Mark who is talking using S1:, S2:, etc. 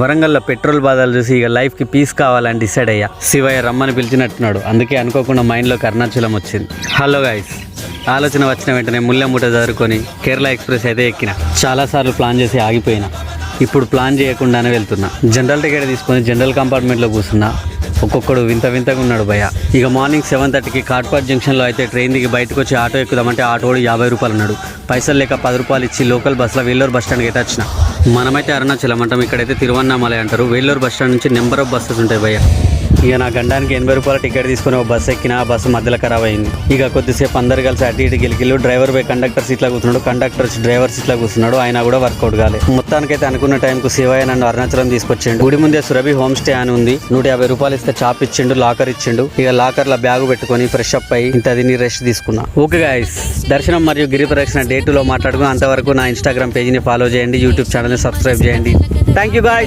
S1: వరంగల్లో పెట్రోల్ బాధలు చూసి ఇక లైఫ్కి పీస్ కావాలని డిసైడ్ అయ్యా. శివయ్య రమ్మని పిలిచినట్టున్నాడు, అందుకే అనుకోకుండా మైండ్లోకి అరుణాచలం వచ్చింది. హలో గైస్, ఆలోచన వచ్చిన వెంటనే ముల్లెముట చదువుకొని కేరళ ఎక్స్ప్రెస్ అయితే ఎక్కిన. చాలాసార్లు ప్లాన్ చేసి ఆగిపోయినా, ఇప్పుడు ప్లాన్ చేయకుండానే వెళ్తున్నా. జనరల్ టికెట్ తీసుకొని జనరల్ కంపార్ట్మెంట్లో కూర్చున్నా. ఒక్కొక్కడు వింత వింతగా ఉన్నాడు భయ్య. ఇక మార్నింగ్ 7:30కి కాట్పాడ్ జంక్షన్లో అయితే ట్రైన్ దిగి బయటకు వచ్చి ఆటో ఎక్కుదామంటే ఆటోడు 50 రూపాయలు అన్నాడు. పైసలు లేక 10 రూపాయలు ఇచ్చి లోకల్ బస్సులో వేలూరు బస్ స్టాండ్కి అయితే వచ్చిన. మనమైతే అరుణాచలం అంటాం, ఇక్కడైతే తిరువన్నామలై అంటారు. వేలూరు బస్ స్టాండ్ నుంచి నెంబర్ ఆఫ్ బస్సెస్ ఉంటాయి భయ్య. ఇక నా గండానికి 80 రూపాయల టికెట్ తీసుకుని ఒక బస్సు ఎక్కిన. ఆ బస్సు మధ్యలో ఖరాబ్ అయింది. ఇక కొద్దిసేపు అందరు కలిసి అటు ఇటు గెలికిళ్ళు. డ్రైవర్ పోయి కండక్టర్ సీట్లో కూర్చున్నాడు, కండక్టర్ వచ్చి డ్రైవర్ సీట్లో కూర్చున్నాడు. ఆయన కూడా వర్కౌట్ కాలేదు. మొత్తానికైతే అనుకున్న టైంకు శివయ్య నన్ను అరుణాచలం తీసుకొచ్చిండు. గుడి ముందే సురభి హోమ్ స్టే అని ఉంది. 150 రూపాయలు ఇస్తే చాప్ ఇచ్చిండు, లాకర్ ఇచ్చిండు. ఇక లాకర్లో బ్యాగ్ పెట్టుకొని ఫ్రెష్ అప్ అయ్యి ఇంత తిని రెస్ట్ తీసుకున్నా. ఓకే గాయస్, దర్శనం మరియు గిరి ప్రదక్షిణ డే 2లో మాట్లాడుకుని అంతవరకు నా ఇన్స్టాగ్రామ్ పేజీని ఫాలో చేయండి, యూట్యూబ్ ఛానల్ని సబ్స్క్రైబ్ చేయండి. Thank you guys.